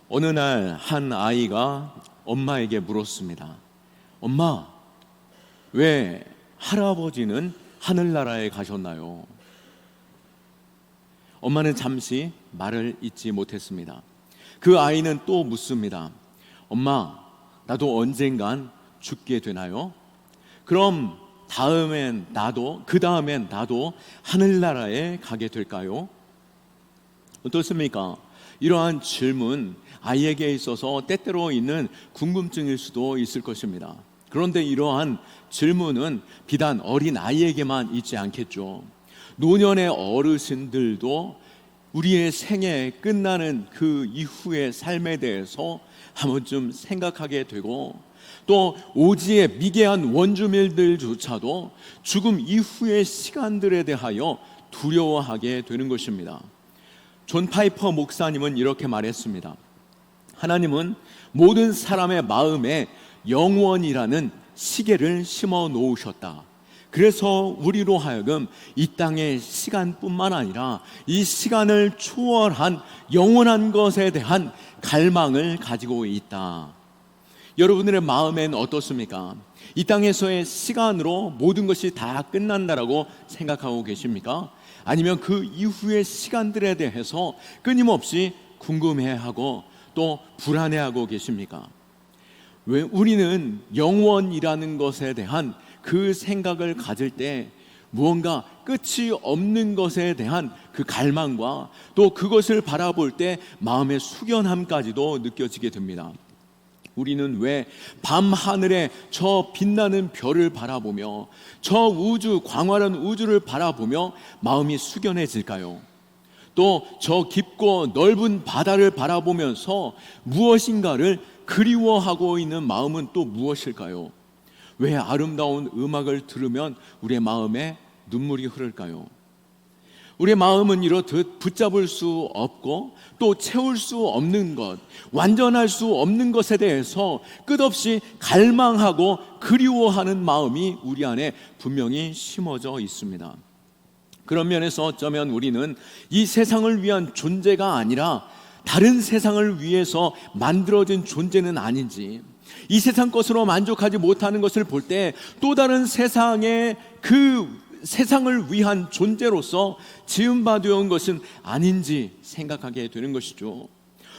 어느 날 한 아이가 엄마에게 물었습니다. 엄마, 왜 할아버지는 하늘나라에 가셨나요? 엄마는 잠시 말을 잇지 못했습니다. 그 아이는 또 묻습니다. 엄마, 나도 언젠간 죽게 되나요? 그럼 그 다음엔 나도 하늘나라에 가게 될까요? 어떻습니까? 이러한 질문, 아이에게 있어서 때때로 있는 궁금증일 수도 있을 것입니다. 그런데 이러한 질문은 비단 어린 아이에게만 있지 않겠죠. 노년의 어르신들도 우리의 생애 끝나는 그 이후의 삶에 대해서 한 번쯤 생각하게 되고, 또 오지의 미개한 원주민들조차도 죽음 이후의 시간들에 대하여 두려워하게 되는 것입니다. 존 파이퍼 목사님은 이렇게 말했습니다. 하나님은 모든 사람의 마음에 영원이라는 시계를 심어 놓으셨다. 그래서 우리로 하여금 이 땅의 시간뿐만 아니라 이 시간을 초월한 영원한 것에 대한 갈망을 가지고 있다. 여러분들의 마음엔 어떻습니까? 이 땅에서의 시간으로 모든 것이 다 끝난다라고 생각하고 계십니까? 아니면 그 이후의 시간들에 대해서 끊임없이 궁금해하고 또 불안해하고 계십니까? 왜 우리는 영원이라는 것에 대한 그 생각을 가질 때 무언가 끝이 없는 것에 대한 그 갈망과 또 그것을 바라볼 때 마음의 숙연함까지도 느껴지게 됩니다. 우리는 왜 밤하늘에 저 빛나는 별을 바라보며 저 우주, 광활한 우주를 바라보며 마음이 숙연해질까요? 또 저 깊고 넓은 바다를 바라보면서 무엇인가를 그리워하고 있는 마음은 또 무엇일까요? 왜 아름다운 음악을 들으면 우리의 마음에 눈물이 흐를까요? 우리의 마음은 이렇듯 붙잡을 수 없고 또 채울 수 없는 것, 완전할 수 없는 것에 대해서 끝없이 갈망하고 그리워하는 마음이 우리 안에 분명히 심어져 있습니다. 그런 면에서 어쩌면 우리는 이 세상을 위한 존재가 아니라 다른 세상을 위해서 만들어진 존재는 아닌지, 이 세상 것으로 만족하지 못하는 것을 볼 때 또 다른 세상의 그 세상을 위한 존재로서 지음받아온 것은 아닌지 생각하게 되는 것이죠.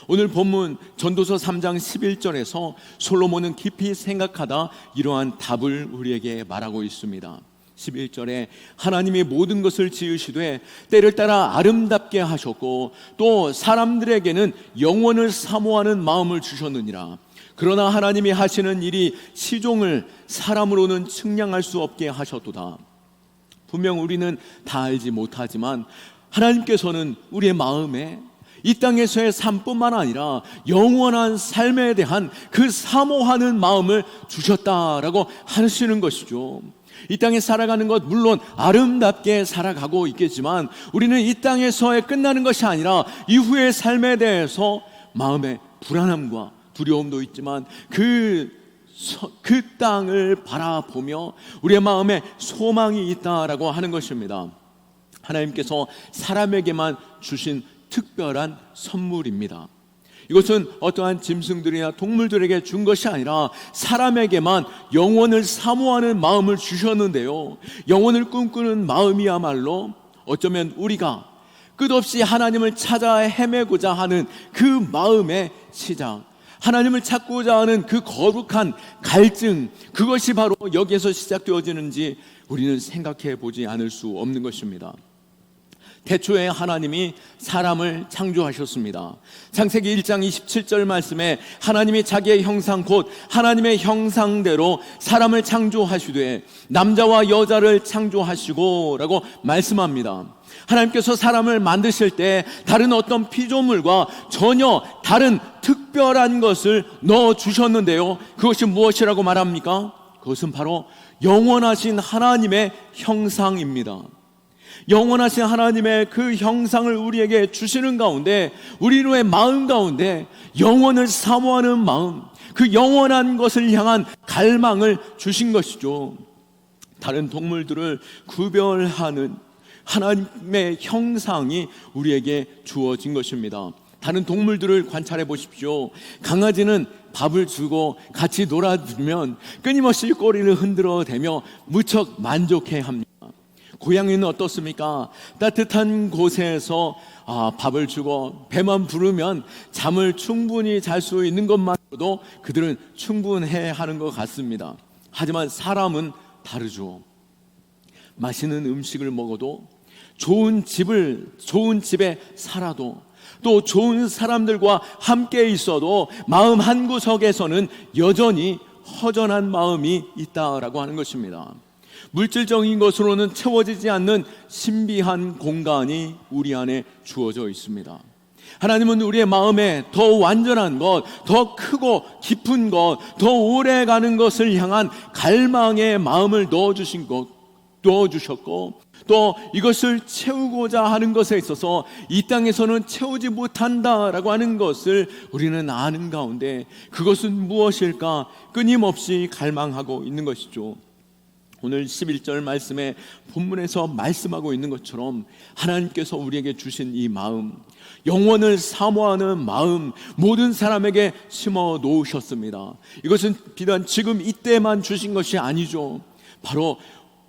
오늘 본문 전도서 3장 11절에서 솔로몬은 깊이 생각하다 이러한 답을 우리에게 말하고 있습니다. 11절에 하나님이 모든 것을 지으시되 때를 따라 아름답게 하셨고 또 사람들에게는 영원을 사모하는 마음을 주셨느니라. 그러나 하나님이 하시는 일이 시종을 사람으로는 측량할 수 없게 하셨도다. 분명 우리는 다 알지 못하지만 하나님께서는 우리의 마음에 이 땅에서의 삶뿐만 아니라 영원한 삶에 대한 그 사모하는 마음을 주셨다라고 하시는 것이죠. 이 땅에 살아가는 것 물론 아름답게 살아가고 있겠지만 우리는 이 땅에서의 끝나는 것이 아니라 이후의 삶에 대해서 마음의 불안함과 두려움도 있지만 그 땅을 바라보며 우리의 마음에 소망이 있다라고 하는 것입니다. 하나님께서 사람에게만 주신 특별한 선물입니다. 이것은 어떠한 짐승들이나 동물들에게 준 것이 아니라 사람에게만 영원을 사모하는 마음을 주셨는데요, 영원을 꿈꾸는 마음이야말로 어쩌면 우리가 끝없이 하나님을 찾아 헤매고자 하는 그 마음의 시작, 하나님을 찾고자 하는 그 거룩한 갈증, 그것이 바로 여기에서 시작되어지는지 우리는 생각해 보지 않을 수 없는 것입니다. 태초에 하나님이 사람을 창조하셨습니다. 창세기 1장 27절 말씀에 하나님이 자기의 형상 곧 하나님의 형상대로 사람을 창조하시되 남자와 여자를 창조하시고 라고 말씀합니다. 하나님께서 사람을 만드실 때 다른 어떤 피조물과 전혀 다른 특별한 것을 넣어주셨는데요, 그것이 무엇이라고 말합니까? 그것은 바로 영원하신 하나님의 형상입니다. 영원하신 하나님의 그 형상을 우리에게 주시는 가운데 우리의 마음 가운데 영원을 사모하는 마음, 그 영원한 것을 향한 갈망을 주신 것이죠. 다른 동물들을 구별하는 하나님의 형상이 우리에게 주어진 것입니다. 다른 동물들을 관찰해 보십시오. 강아지는 밥을 주고 같이 놀아주면 끊임없이 꼬리를 흔들어대며 무척 만족해 합니다. 고양이는 어떻습니까? 따뜻한 곳에서 밥을 주고 배만 부르면 잠을 충분히 잘 수 있는 것만으로도 그들은 충분해 하는 것 같습니다. 하지만 사람은 다르죠. 맛있는 음식을 먹어도, 좋은 집에 살아도, 또 좋은 사람들과 함께 있어도 마음 한구석에서는 여전히 허전한 마음이 있다라고 하는 것입니다. 물질적인 것으로는 채워지지 않는 신비한 공간이 우리 안에 주어져 있습니다. 하나님은 우리의 마음에 더 완전한 것, 더 크고 깊은 것, 더 오래 가는 것을 향한 갈망의 마음을 넣어주셨고, 또 이것을 채우고자 하는 것에 있어서 이 땅에서는 채우지 못한다라고 하는 것을 우리는 아는 가운데 그것은 무엇일까 끊임없이 갈망하고 있는 것이죠. 오늘 11절 말씀에 본문에서 말씀하고 있는 것처럼 하나님께서 우리에게 주신 이 마음, 영원을 사모하는 마음, 모든 사람에게 심어 놓으셨습니다. 이것은 비단 지금 이때만 주신 것이 아니죠. 바로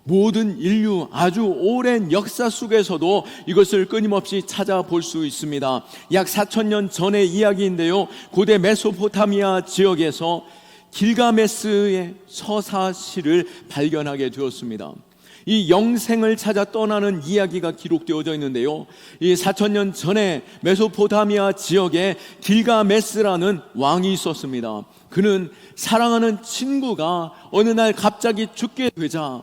모든 인류 아주 오랜 역사 속에서도 이것을 끊임없이 찾아볼 수 있습니다. 약 4,000년 전의 이야기인데요, 고대 메소포타미아 지역에서 길가메스의 서사시를 발견하게 되었습니다. 이 영생을 찾아 떠나는 이야기가 기록되어져 있는데요, 이 4,000년 전에 메소포타미아 지역에 길가메스라는 왕이 있었습니다. 그는 사랑하는 친구가 어느 날 갑자기 죽게 되자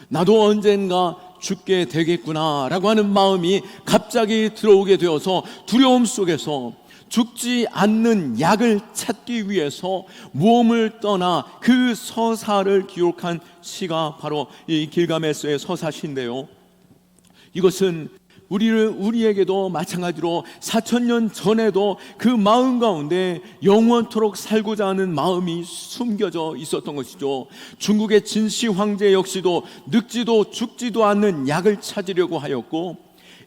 나도 언젠가 죽게 되겠구나 라고 하는 마음이 갑자기 들어오게 되어서 두려움 속에서 죽지 않는 약을 찾기 위해서 모험을 떠나 그 서사를 기록한 시가 바로 이 길가메스의 서사시인데요, 이것은 우리에게도 마찬가지로 4,000년 전에도 그 마음 가운데 영원토록 살고자 하는 마음이 숨겨져 있었던 것이죠. 중국의 진시 황제 역시도 늙지도 죽지도 않는 약을 찾으려고 하였고,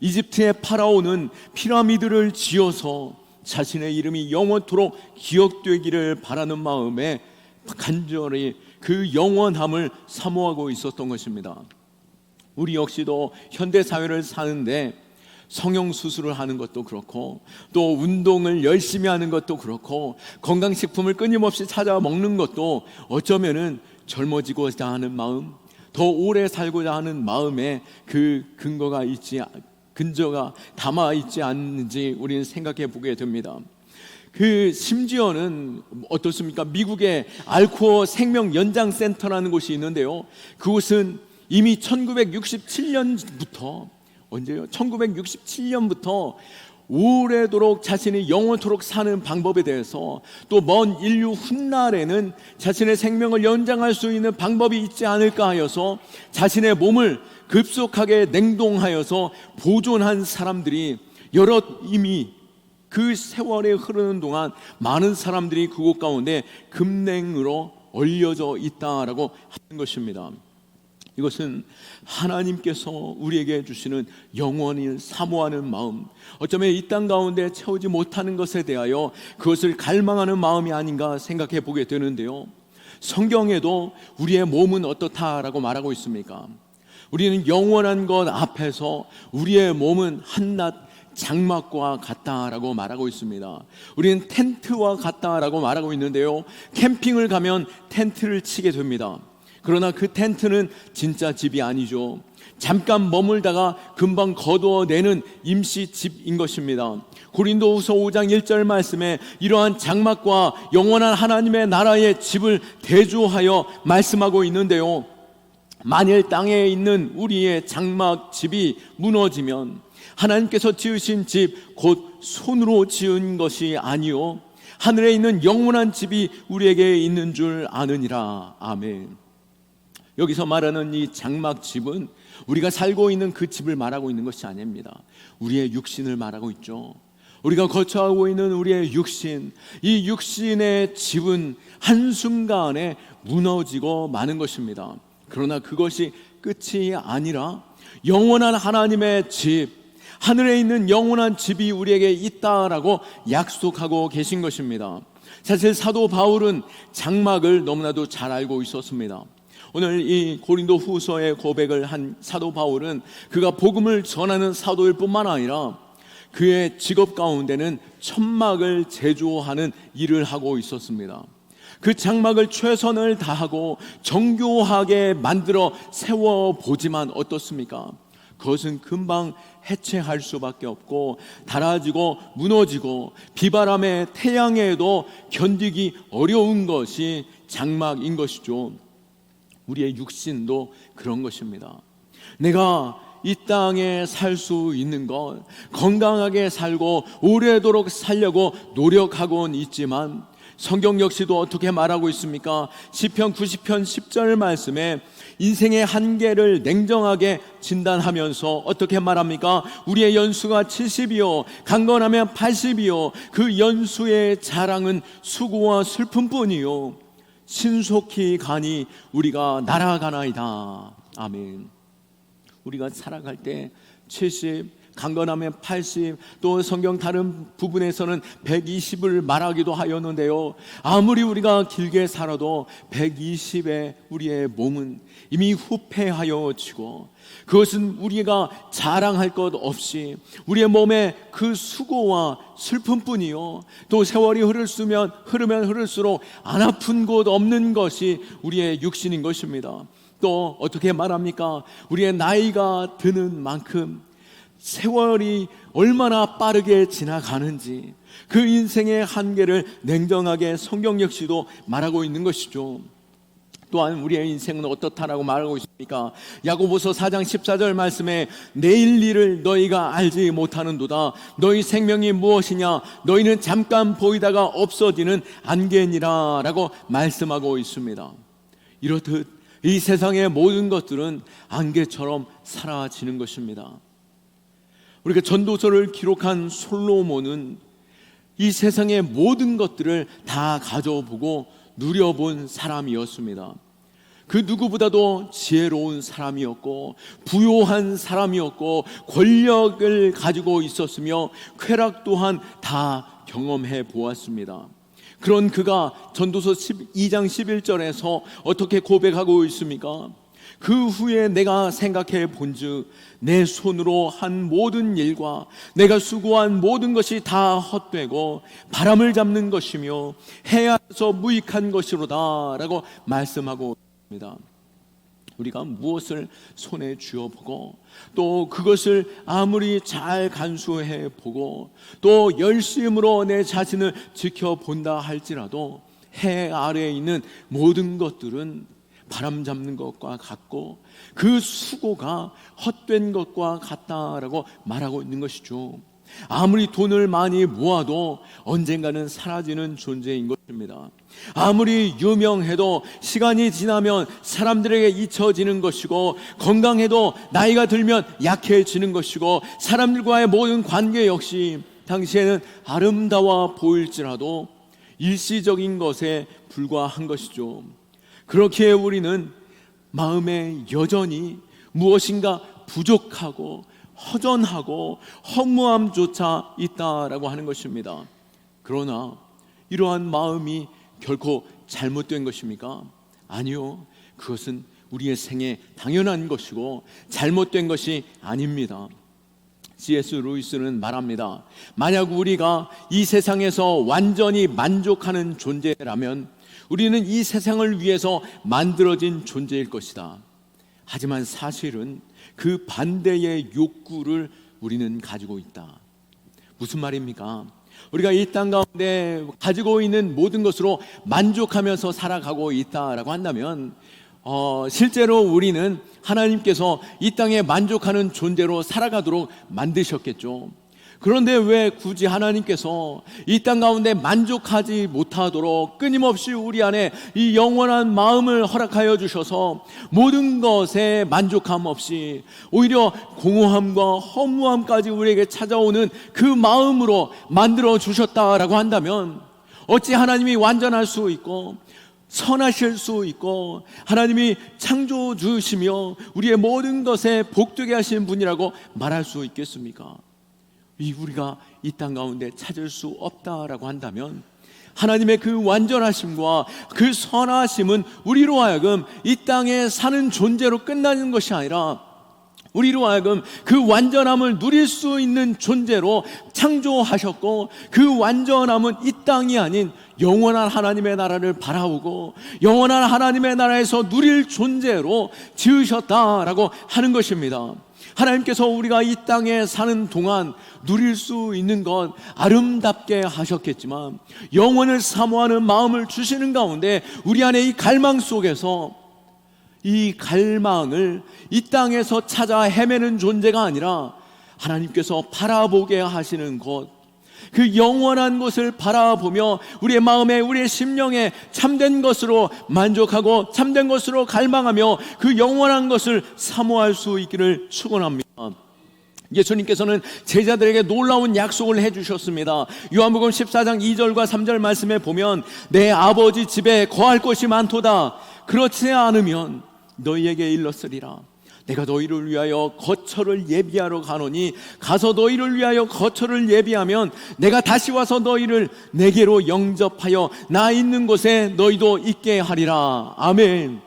이집트의 파라오는 피라미드를 지어서 자신의 이름이 영원토록 기억되기를 바라는 마음에 간절히 그 영원함을 사모하고 있었던 것입니다. 우리 역시도 현대사회를 사는데 성형수술을 하는 것도 그렇고, 또 운동을 열심히 하는 것도 그렇고, 건강식품을 끊임없이 찾아 먹는 것도 어쩌면은 젊어지고자 하는 마음, 더 오래 살고자 하는 마음에 그 근거가 담아있지 않는지 우리는 생각해 보게 됩니다. 심지어는 어떻습니까? 미국의 알코어 생명연장센터라는 곳이 있는데요, 그곳은 이미 1967년부터 언제요? 1967년부터 오래도록 자신이 영원토록 사는 방법에 대해서, 또 먼 인류 훗날에는 자신의 생명을 연장할 수 있는 방법이 있지 않을까 하여서 자신의 몸을 급속하게 냉동하여서 보존한 사람들이 이미 그 세월이 흐르는 동안 많은 사람들이 그곳 가운데 금냉으로 얼려져 있다라고 하는 것입니다. 이것은 하나님께서 우리에게 주시는 영원히 사모하는 마음, 어쩌면 이 땅 가운데 채우지 못하는 것에 대하여 그것을 갈망하는 마음이 아닌가 생각해 보게 되는데요, 성경에도 우리의 몸은 어떻다라고 말하고 있습니까? 우리는 영원한 것 앞에서 우리의 몸은 한낱 장막과 같다라고 말하고 있습니다. 우리는 텐트와 같다라고 말하고 있는데요, 캠핑을 가면 텐트를 치게 됩니다. 그러나 그 텐트는 진짜 집이 아니죠. 잠깐 머물다가 금방 거두어내는 임시 집인 것입니다. 고린도후서 5장 1절 말씀에 이러한 장막과 영원한 하나님의 나라의 집을 대조하여 말씀하고 있는데요, 만일 땅에 있는 우리의 장막 집이 무너지면 하나님께서 지으신 집 곧 손으로 지은 것이 아니요 하늘에 있는 영원한 집이 우리에게 있는 줄 아느니라. 아멘. 여기서 말하는 이 장막 집은 우리가 살고 있는 그 집을 말하고 있는 것이 아닙니다. 우리의 육신을 말하고 있죠. 우리가 거처하고 있는 우리의 육신, 이 육신의 집은 한순간에 무너지고 마는 것입니다. 그러나 그것이 끝이 아니라 영원한 하나님의 집, 하늘에 있는 영원한 집이 우리에게 있다라고 약속하고 계신 것입니다. 사실 사도 바울은 장막을 너무나도 잘 알고 있었습니다. 오늘 이 고린도 후서에 고백을 한 사도 바울은 그가 복음을 전하는 사도일 뿐만 아니라 그의 직업 가운데는 천막을 제조하는 일을 하고 있었습니다. 그 장막을 최선을 다하고 정교하게 만들어 세워보지만 어떻습니까? 그것은 금방 해체할 수밖에 없고 닳아지고 무너지고 비바람에 태양에도 견디기 어려운 것이 장막인 것이죠. 우리의 육신도 그런 것입니다. 내가 이 땅에 살 수 있는 것, 건강하게 살고 오래도록 살려고 노력하고는 있지만 성경 역시도 어떻게 말하고 있습니까? 시편 90편 10절 말씀에 인생의 한계를 냉정하게 진단하면서 어떻게 말합니까? 우리의 연수가 70이요 강건하면 80이요 그 연수의 자랑은 수고와 슬픔뿐이요 신속히 가니 우리가 날아가나이다. 아멘. 우리가 살아갈 때 70, 강건하면 80, 또 성경 다른 부분에서는 120을 말하기도 하였는데요, 아무리 우리가 길게 살아도 120의 우리의 몸은 이미 후패하여 지고 그것은 우리가 자랑할 것 없이 우리의 몸에 그 수고와 슬픔뿐이요 또 세월이 흐르면 흐를수록 안 아픈 곳 없는 것이 우리의 육신인 것입니다. 또 어떻게 말합니까? 우리의 나이가 드는 만큼 세월이 얼마나 빠르게 지나가는지 그 인생의 한계를 냉정하게 성경 역시도 말하고 있는 것이죠. 또한 우리의 인생은 어떻다라고 말하고 있습니까? 야고보서 4장 14절 말씀에 내일 일을 너희가 알지 못하는도다. 너희 생명이 무엇이냐? 너희는 잠깐 보이다가 없어지는 안개니라 라고 말씀하고 있습니다. 이렇듯 이 세상의 모든 것들은 안개처럼 사라지는 것입니다. 우리가 전도서를 기록한 솔로몬은 이 세상의 모든 것들을 다 가져보고 누려본 사람이었습니다. 그 누구보다도 지혜로운 사람이었고 부요한 사람이었고 권력을 가지고 있었으며 쾌락 또한 다 경험해 보았습니다. 그런 그가 전도서 2장 11절에서 어떻게 고백하고 있습니까? 그 후에 내가 생각해 본즉 내 손으로 한 모든 일과 내가 수고한 모든 것이 다 헛되고 바람을 잡는 것이며 해야서 무익한 것이로다 라고 말씀하고 있습니다. 우리가 무엇을 손에 쥐어보고 또 그것을 아무리 잘 간수해 보고 또 열심으로 내 자신을 지켜본다 할지라도 해 아래에 있는 모든 것들은 바람 잡는 것과 같고 그 수고가 헛된 것과 같다라고 말하고 있는 것이죠. 아무리 돈을 많이 모아도 언젠가는 사라지는 존재인 것입니다. 아무리 유명해도 시간이 지나면 사람들에게 잊혀지는 것이고 건강해도 나이가 들면 약해지는 것이고 사람들과의 모든 관계 역시 당시에는 아름다워 보일지라도 일시적인 것에 불과한 것이죠. 그렇기에 우리는 마음에 여전히 무엇인가 부족하고 허전하고 허무함조차 있다라고 하는 것입니다. 그러나 이러한 마음이 결코 잘못된 것입니까? 아니요, 그것은 우리의 생에 당연한 것이고 잘못된 것이 아닙니다. C.S. 루이스는 말합니다. 만약 우리가 이 세상에서 완전히 만족하는 존재라면 우리는 이 세상을 위해서 만들어진 존재일 것이다. 하지만 사실은 그 반대의 욕구를 우리는 가지고 있다. 무슨 말입니까? 우리가 이 땅 가운데 가지고 있는 모든 것으로 만족하면서 살아가고 있다라고 한다면 실제로 우리는 하나님께서 이 땅에 만족하는 존재로 살아가도록 만드셨겠죠. 그런데 왜 굳이 하나님께서 이 땅 가운데 만족하지 못하도록 끊임없이 우리 안에 이 영원한 마음을 허락하여 주셔서 모든 것에 만족함 없이 오히려 공허함과 허무함까지 우리에게 찾아오는 그 마음으로 만들어 주셨다라고 한다면 어찌 하나님이 완전할 수 있고 선하실 수 있고 하나님이 창조주시며 우리의 모든 것에 복되게 하신 분이라고 말할 수 있겠습니까? 우리가 이 땅 가운데 찾을 수 없다라고 한다면, 하나님의 그 완전하심과 그 선하심은 우리로 하여금 이 땅에 사는 존재로 끝나는 것이 아니라 우리로 하여금 그 완전함을 누릴 수 있는 존재로 창조하셨고, 그 완전함은 이 땅이 아닌 영원한 하나님의 나라를 바라보고 영원한 하나님의 나라에서 누릴 존재로 지으셨다라고 하는 것입니다. 하나님께서 우리가 이 땅에 사는 동안 누릴 수 있는 것 아름답게 하셨겠지만, 영원을 사모하는 마음을 주시는 가운데 우리 안에 이 갈망 속에서 이 갈망을 이 땅에서 찾아 헤매는 존재가 아니라 하나님께서 바라보게 하시는 것, 그 영원한 것을 바라보며 우리의 마음에, 우리의 심령에 참된 것으로 만족하고 참된 것으로 갈망하며 그 영원한 것을 사모할 수 있기를 축원합니다. 예수님께서는 제자들에게 놀라운 약속을 해주셨습니다. 요한복음 14장 2절과 3절 말씀에 보면, 내 아버지 집에 거할 곳이 많도다. 그렇지 않으면 너희에게 일렀으리라. 내가 너희를 위하여 거처를 예비하러 가노니 가서 너희를 위하여 거처를 예비하면 내가 다시 와서 너희를 내게로 영접하여 나 있는 곳에 너희도 있게 하리라. 아멘.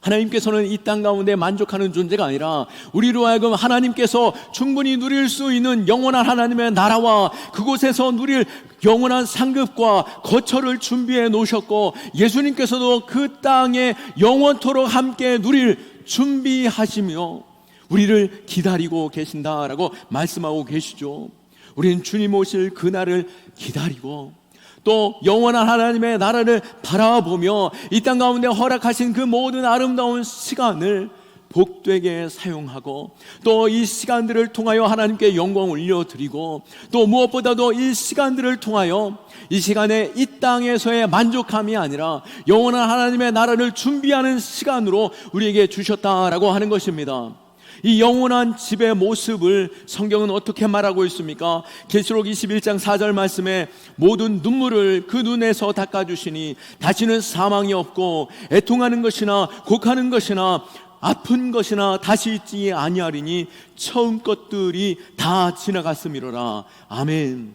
하나님께서는 이 땅 가운데 만족하는 존재가 아니라 우리로 하여금 하나님께서 충분히 누릴 수 있는 영원한 하나님의 나라와 그곳에서 누릴 영원한 상급과 거처를 준비해 놓으셨고, 예수님께서도 그 땅에 영원토록 함께 누릴 준비하시며 우리를 기다리고 계신다라고 말씀하고 계시죠. 우리는 주님 오실 그날을 기다리고 또 영원한 하나님의 나라를 바라보며 이 땅 가운데 허락하신 그 모든 아름다운 시간을 복되게 사용하고, 또 이 시간들을 통하여 하나님께 영광 올려드리고, 또 무엇보다도 이 시간들을 통하여 이 시간에 이 땅에서의 만족함이 아니라 영원한 하나님의 나라를 준비하는 시간으로 우리에게 주셨다라고 하는 것입니다. 이 영원한 집의 모습을 성경은 어떻게 말하고 있습니까? 계시록 21장 4절 말씀에 모든 눈물을 그 눈에서 닦아주시니 다시는 사망이 없고 애통하는 것이나 곡하는 것이나 아픈 것이나 다시 있지 아니하리니 처음 것들이 다 지나갔음이로라. 아멘.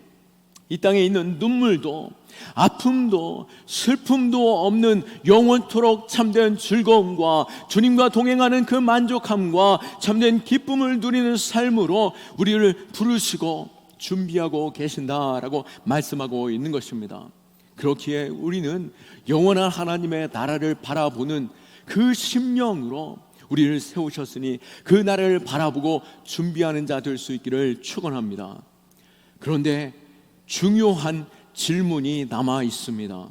이 땅에 있는 눈물도 아픔도 슬픔도 없는 영원토록 참된 즐거움과 주님과 동행하는 그 만족함과 참된 기쁨을 누리는 삶으로 우리를 부르시고 준비하고 계신다라고 말씀하고 있는 것입니다. 그렇기에 우리는 영원한 하나님의 나라를 바라보는 그 심령으로 우리를 세우셨으니 그 나라를 바라보고 준비하는 자 될 수 있기를 축원합니다. 그런데 중요한 질문이 남아 있습니다.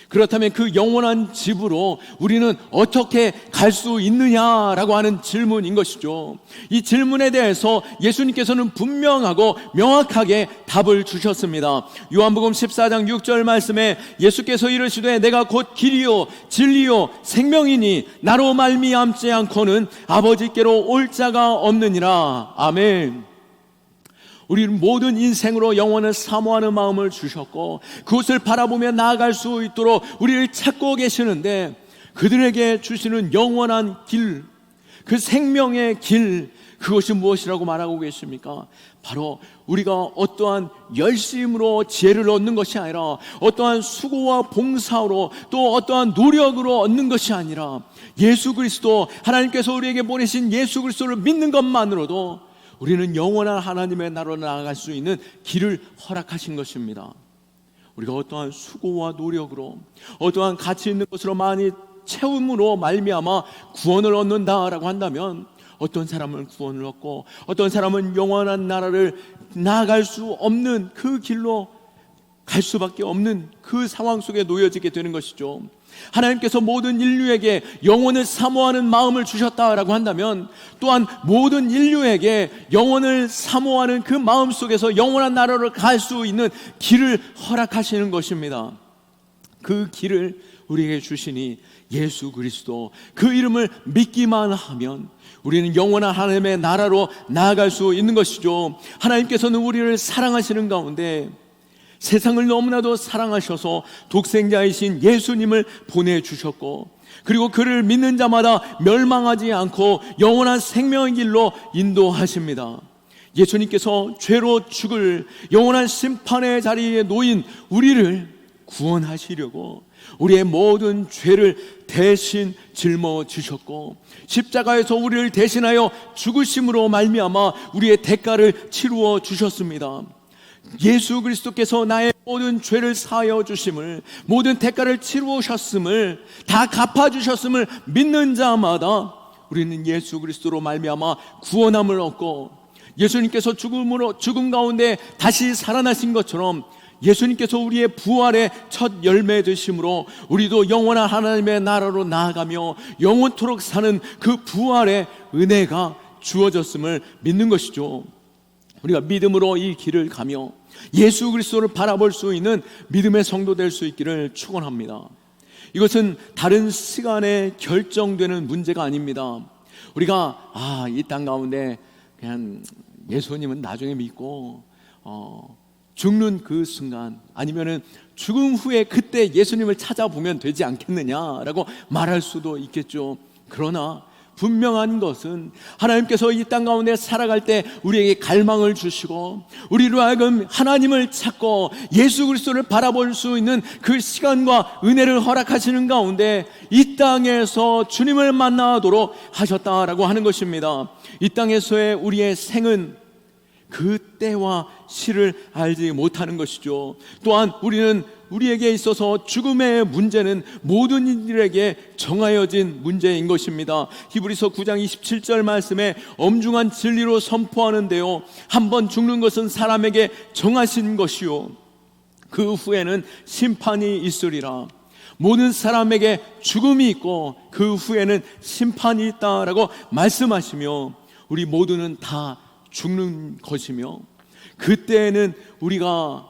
그렇다면 그 영원한 집으로 우리는 어떻게 갈 수 있느냐라고 하는 질문인 것이죠. 이 질문에 대해서 예수님께서는 분명하고 명확하게 답을 주셨습니다. 요한복음 14장 6절 말씀에 예수께서 이르시되 내가 곧 길이요 진리요 생명이니 나로 말미암지 않고는 아버지께로 올 자가 없느니라. 아멘. 우리는 모든 인생으로 영원을 사모하는 마음을 주셨고 그것을 바라보며 나아갈 수 있도록 우리를 찾고 계시는데, 그들에게 주시는 영원한 길, 그 생명의 길, 그것이 무엇이라고 말하고 계십니까? 바로 우리가 어떠한 열심으로 지혜를 얻는 것이 아니라 어떠한 수고와 봉사로 또 어떠한 노력으로 얻는 것이 아니라 예수 그리스도, 하나님께서 우리에게 보내신 예수 그리스도를 믿는 것만으로도 우리는 영원한 하나님의 나라로 나아갈 수 있는 길을 허락하신 것입니다. 우리가 어떠한 수고와 노력으로 어떠한 가치 있는 것으로 많이 채움으로 말미암아 구원을 얻는다라고 한다면, 어떤 사람은 구원을 얻고 어떤 사람은 영원한 나라를 나아갈 수 없는 그 길로 갈 수밖에 없는 그 상황 속에 놓여지게 되는 것이죠. 하나님께서 모든 인류에게 영원을 사모하는 마음을 주셨다라고 한다면, 또한 모든 인류에게 영원을 사모하는 그 마음 속에서 영원한 나라로 갈 수 있는 길을 허락하시는 것입니다. 그 길을 우리에게 주시니 예수 그리스도, 그 이름을 믿기만 하면 우리는 영원한 하나님의 나라로 나아갈 수 있는 것이죠. 하나님께서는 우리를 사랑하시는 가운데 세상을 너무나도 사랑하셔서 독생자이신 예수님을 보내주셨고, 그리고 그를 믿는 자마다 멸망하지 않고 영원한 생명의 길로 인도하십니다. 예수님께서 죄로 죽을 영원한 심판의 자리에 놓인 우리를 구원하시려고 우리의 모든 죄를 대신 짊어지셨고 십자가에서 우리를 대신하여 죽으심으로 말미암아 우리의 대가를 치루어 주셨습니다. 예수 그리스도께서 나의 모든 죄를 사하여 주심을, 모든 대가를 치루셨음을, 다 갚아주셨음을 믿는 자마다 우리는 예수 그리스도로 말미암아 구원함을 얻고, 예수님께서 죽음 가운데 다시 살아나신 것처럼 예수님께서 우리의 부활의 첫 열매 되심으로 우리도 영원한 하나님의 나라로 나아가며 영원토록 사는 그 부활의 은혜가 주어졌음을 믿는 것이죠. 우리가 믿음으로 이 길을 가며 예수 그리스도를 바라볼 수 있는 믿음의 성도 될 수 있기를 축원합니다. 이것은 다른 시간에 결정되는 문제가 아닙니다. 우리가 이 땅 가운데 그냥 예수님은 나중에 믿고 죽는 그 순간, 아니면은 죽음 후에 그때 예수님을 찾아보면 되지 않겠느냐라고 말할 수도 있겠죠. 그러나 분명한 것은 하나님께서 이 땅 가운데 살아갈 때 우리에게 갈망을 주시고 우리로 하여금 하나님을 찾고 예수 그리스도를 바라볼 수 있는 그 시간과 은혜를 허락하시는 가운데 이 땅에서 주님을 만나도록 하셨다라고 하는 것입니다. 이 땅에서의 우리의 생은 그 때와 시를 알지 못하는 것이죠. 또한 우리에게 있어서 죽음의 문제는 모든 이들에게 정하여진 문제인 것입니다. 히브리서 9장 27절 말씀에 엄중한 진리로 선포하는데요, 한번 죽는 것은 사람에게 정하신 것이요 그 후에는 심판이 있으리라. 모든 사람에게 죽음이 있고 그 후에는 심판이 있다라고 말씀하시며 우리 모두는 다 죽는 것이며 그때에는 우리가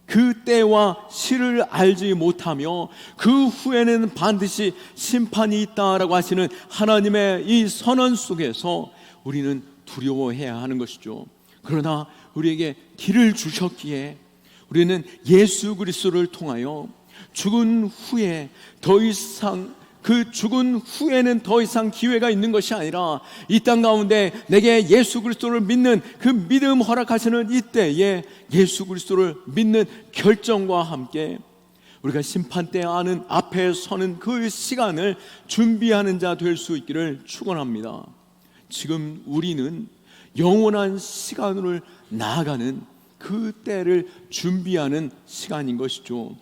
그 때와 시를 알지 못하며 그 후에는 반드시 심판이 있다라고 하시는 하나님의 이 선언 속에서 우리는 두려워해야 하는 것이죠. 그러나 우리에게 길을 주셨기에 우리는 예수 그리스도를 통하여 죽은 후에 더 이상 그 죽은 후에는 더 이상 기회가 있는 것이 아니라 이 땅 가운데 내게 예수 그리스도를 믿는 그 믿음 허락하시는 이때에 예수 그리스도를 믿는 결정과 함께 우리가 심판대 아는 앞에 서는 그 시간을 준비하는 자 될 수 있기를 축원합니다. 지금 우리는 영원한 시간으로 나아가는 그 때를 준비하는 시간인 것이죠.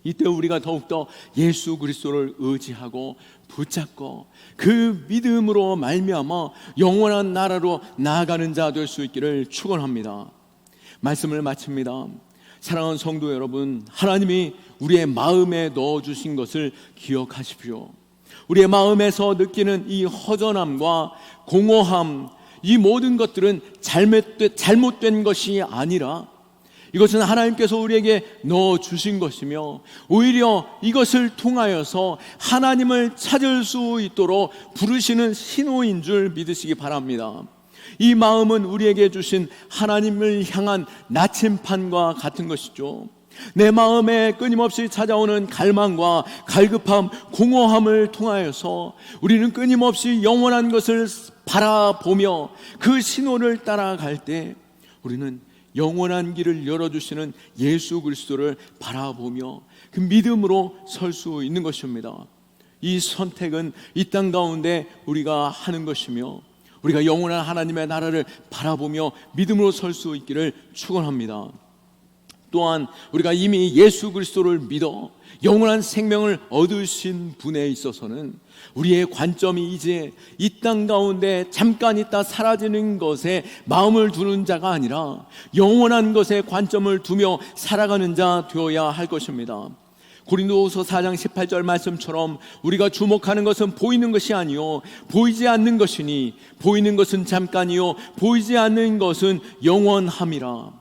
이때 우리가 더욱더 예수 그리스도를 의지하고 붙잡고 그 믿음으로 말미암아 영원한 나라로 나아가는 자 될 수 있기를 축원합니다. 말씀을 마칩니다. 사랑하는 성도 여러분, 하나님이 우리의 마음에 넣어주신 것을 기억하십시오. 우리의 마음에서 느끼는 이 허전함과 공허함, 이 모든 것들은 잘못된 것이 아니라 이것은 하나님께서 우리에게 넣어주신 것이며 오히려 이것을 통하여서 하나님을 찾을 수 있도록 부르시는 신호인 줄 믿으시기 바랍니다. 이 마음은 우리에게 주신 하나님을 향한 나침판과 같은 것이죠. 내 마음에 끊임없이 찾아오는 갈망과 갈급함, 공허함을 통하여서 우리는 끊임없이 영원한 것을 바라보며 그 신호를 따라갈 때 우리는 영원한 길을 열어주시는 예수 그리스도를 바라보며 그 믿음으로 설 수 있는 것입니다. 이 선택은 이 땅 가운데 우리가 하는 것이며 우리가 영원한 하나님의 나라를 바라보며 믿음으로 설 수 있기를 축원합니다. 또한 우리가 이미 예수 그리스도를 믿어 영원한 생명을 얻으신 분에 있어서는 우리의 관점이 이제 이 땅 가운데 잠깐 있다 사라지는 것에 마음을 두는 자가 아니라 영원한 것에 관점을 두며 살아가는 자 되어야 할 것입니다. 고린도후서 4장 18절 말씀처럼 우리가 주목하는 것은 보이는 것이 아니요 보이지 않는 것이니 보이는 것은 잠깐이요 보이지 않는 것은 영원함이라.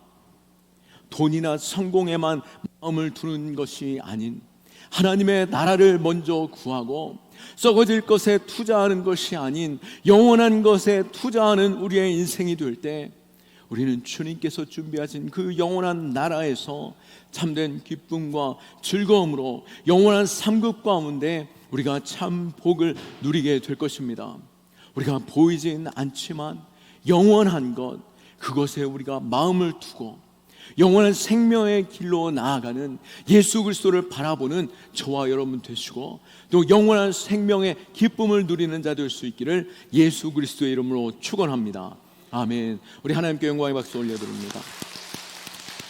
돈이나 성공에만 마음을 두는 것이 아닌 하나님의 나라를 먼저 구하고 썩어질 것에 투자하는 것이 아닌 영원한 것에 투자하는 우리의 인생이 될 때 우리는 주님께서 준비하신 그 영원한 나라에서 참된 기쁨과 즐거움으로 영원한 상급 가운데 우리가 참 복을 누리게 될 것입니다. 우리가 보이진 않지만 영원한 것, 그것에 우리가 마음을 두고 영원한 생명의 길로 나아가는 예수 그리스도를 바라보는 저와 여러분 되시고, 또 영원한 생명의 기쁨을 누리는 자 될 수 있기를 예수 그리스도의 이름으로 축원합니다. 아멘. 우리 하나님께 영광의 박수 올려드립니다.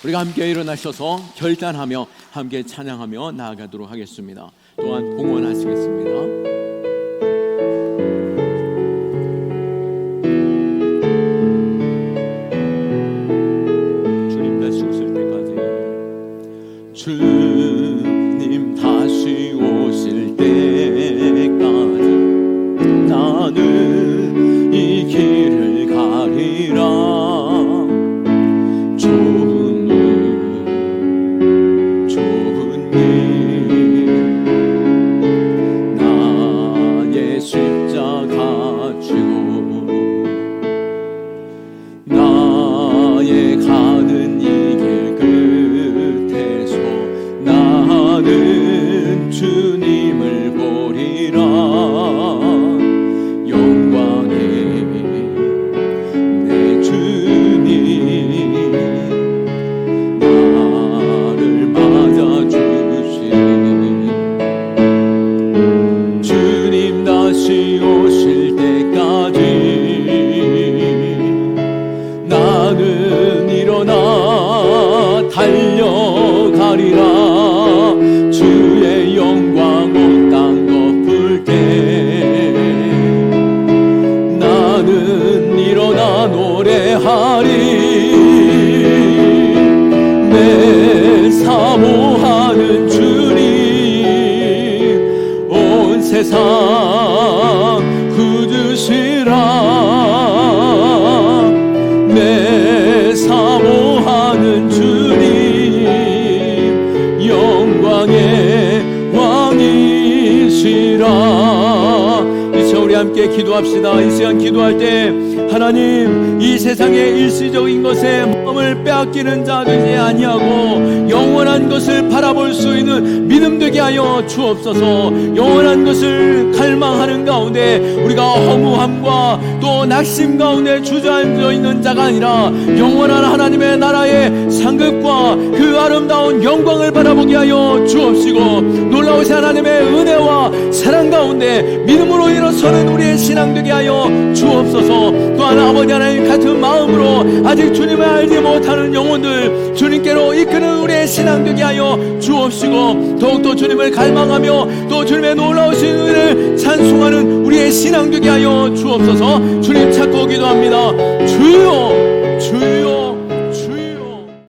우리가 함께 일어나셔서 결단하며 함께 찬양하며 나아가도록 하겠습니다. 또한 봉헌하시겠습니다. 주님 다시 오실 때까지 나는 이 길을 가리라. 좋은 일 나의 십자가 지고 나의 가는 이 길 끝에서 나는 주님을 보리라. 영광의 내 주님 나를 맞아주시니 주님 다시 오실 때까지 나는 일어나 달려가리라. 주의 영광 온 땅 덮을 때 나는 일어나 노래하리. 내 사모하는 주님 온 세상 굳으시라. 내 사모하는 주님 영광의 왕이시라. 이제 우리 함께 기도합시다. 이 시간 기도할 때 하나님, 이 세상의 일시적인 것에 마음을 빼앗기는 자 되지 아니하고 영원한 것을 바라볼 수 있는 믿음 되게 하여 주옵소서. 영원한 것을 갈망하는 가운데 우리가 허무함과 또 낙심 가운데 주저앉아 있는 자가 아니라 영원한 하나님의 나라의 상급과 그 아름다운 영광을 바라보게 하여 주옵시고, 놀라우신 하나님의 은혜와 사랑 가운데 믿음으로 일어서는 우리의 신앙 되게 하여 주옵소서. 또한 아버지 하나님 같은 마음으로 아직 주님을 알지 못하는 영혼들 주님께로 이끄는 우리의 신앙 되게 하여 주옵시고, 더욱더 주님을 갈망하며 또 주님의 놀라우신 은혜를 찬송하는 우리의 신앙 되게 하여 주옵소서. 주님 찾고 기도합니다. 주여, 주여.